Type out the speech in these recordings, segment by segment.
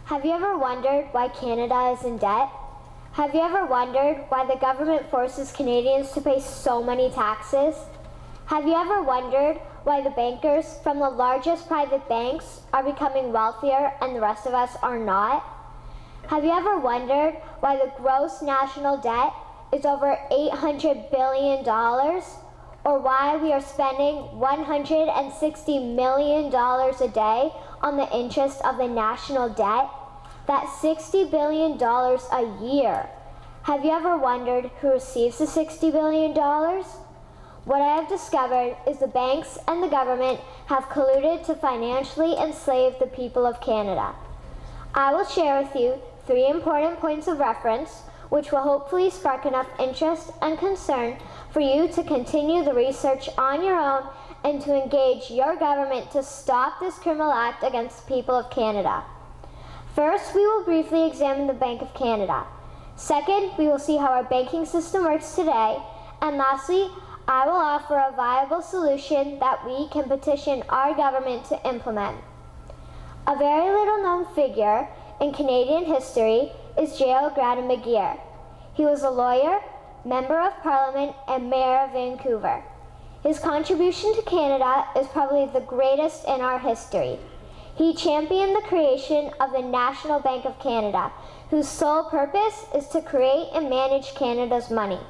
Have you ever wondered why Canada is in debt? Have you ever wondered why the government forces Canadians to pay so many taxes? Have you ever wondered why the bankers from the largest private banks are becoming wealthier and the rest of us are not? Have you ever wondered why the gross national debt is over $800 billion? Or why we are spending $160 million a day on the interest of the national debt? That's $60 billion a year. Have you ever wondered who receives the $60 billion? What I have discovered is the banks and the government have colluded to financially enslave the people of Canada. I will share with you 3 important points of reference which will hopefully spark enough interest and concern for you to continue the research on your own and to engage your government to stop this criminal act against the people of Canada. First, we will briefly examine the Bank of Canada. Second, we will see how our banking system works today. And lastly, I will offer a viable solution that we can petition our government to implement. A very little known figure in Canadian history is J.L. Gradon McGeer. He was a lawyer, Member of Parliament, and Mayor of Vancouver. His contribution to Canada is probably the greatest in our history. He championed the creation of the National Bank of Canada, whose sole purpose is to create and manage Canada's money.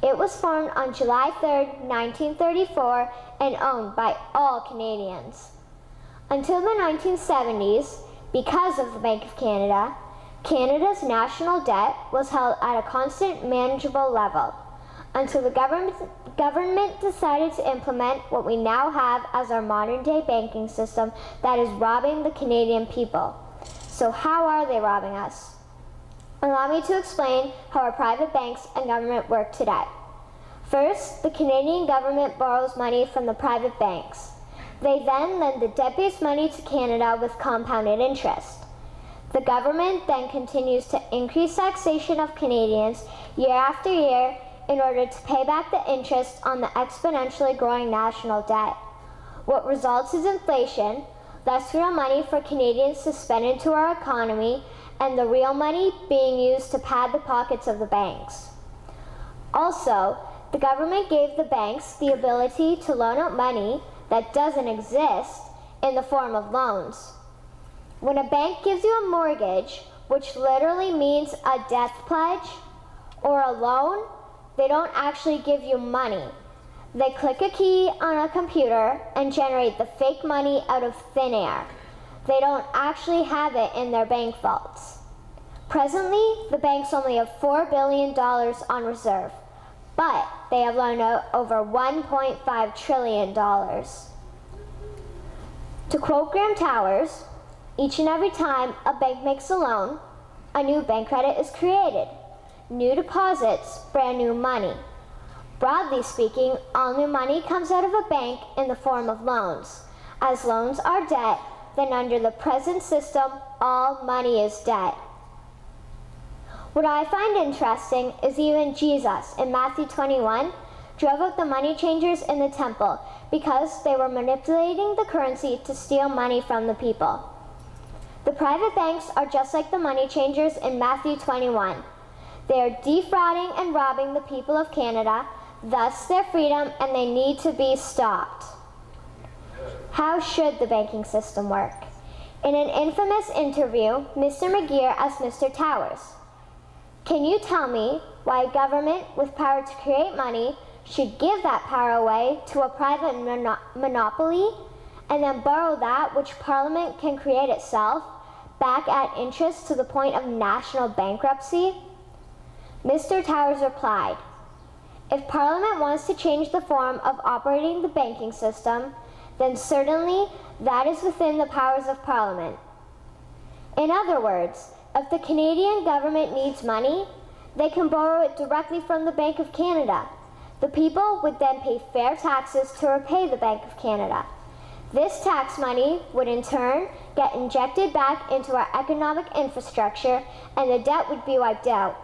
It was formed on July 3, 1934, and owned by all Canadians. Until the 1970s, because of the Bank of Canada, Canada's national debt was held at a constant, manageable level until the government decided to implement what we now have as our modern-day banking system that is robbing the Canadian people. So how are they robbing us? Allow me to explain how our private banks and government work today. First, the Canadian government borrows money from the private banks. They then lend the debt-based money to Canada with compounded interest. The government then continues to increase taxation of Canadians year after year in order to pay back the interest on the exponentially growing national debt. What results is inflation, less real money for Canadians to spend into our economy, and the real money being used to pad the pockets of the banks. Also, the government gave the banks the ability to loan out money that doesn't exist in the form of loans. When a bank gives you a mortgage, which literally means a death pledge, or a loan, they don't actually give you money. They click a key on a computer and generate the fake money out of thin air. They don't actually have it in their bank vaults. Presently, the banks only have $4 billion on reserve, but they have loaned out over $1.5 trillion. To quote Graham Towers, each and every time a bank makes a loan, a new bank credit is created. New deposits, brand new money. Broadly speaking, all new money comes out of a bank in the form of loans. As loans are debt, then under the present system, all money is debt. What I find interesting is even Jesus, in Matthew 21, drove out the money changers in the temple because they were manipulating the currency to steal money from the people. The private banks are just like the money changers in Matthew 21. They are defrauding and robbing the people of Canada, thus their freedom, and they need to be stopped. How should the banking system work? In an infamous interview, Mr. McGeer asked Mr. Towers, "Can you tell me why a government with power to create money should give that power away to a private monopoly and then borrow that which Parliament can create itself back at interest to the point of national bankruptcy?" Mr. Towers replied, "If Parliament wants to change the form of operating the banking system, then certainly that is within the powers of Parliament. In other words, if the Canadian government needs money, they can borrow it directly from the Bank of Canada. The people would then pay fair taxes to repay the Bank of Canada. This tax money would in turn get injected back into our economic infrastructure and the debt would be wiped out.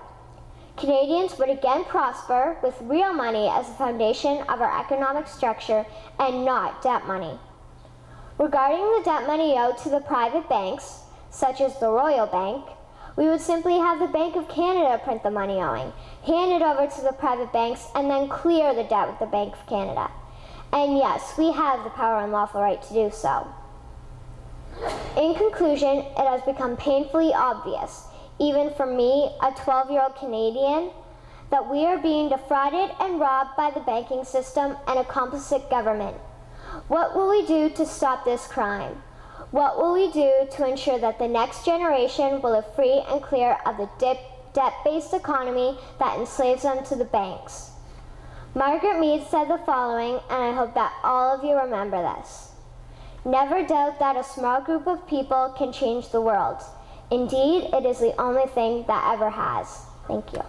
Canadians would again prosper with real money as the foundation of our economic structure and not debt money. Regarding the debt money owed to the private banks, such as the Royal Bank, we would simply have the Bank of Canada print the money owing, hand it over to the private banks, and then clear the debt with the Bank of Canada. And yes, we have the power and lawful right to do so. In conclusion, it has become painfully obvious, even for me, a 12-year-old Canadian, that we are being defrauded and robbed by the banking system and a complicit government. What will we do to stop this crime? What will we do to ensure that the next generation will live free and clear of the debt-based economy that enslaves them to the banks? Margaret Mead said the following, and I hope that all of you remember this. Never doubt that a small group of people can change the world. Indeed, it is the only thing that ever has. Thank you.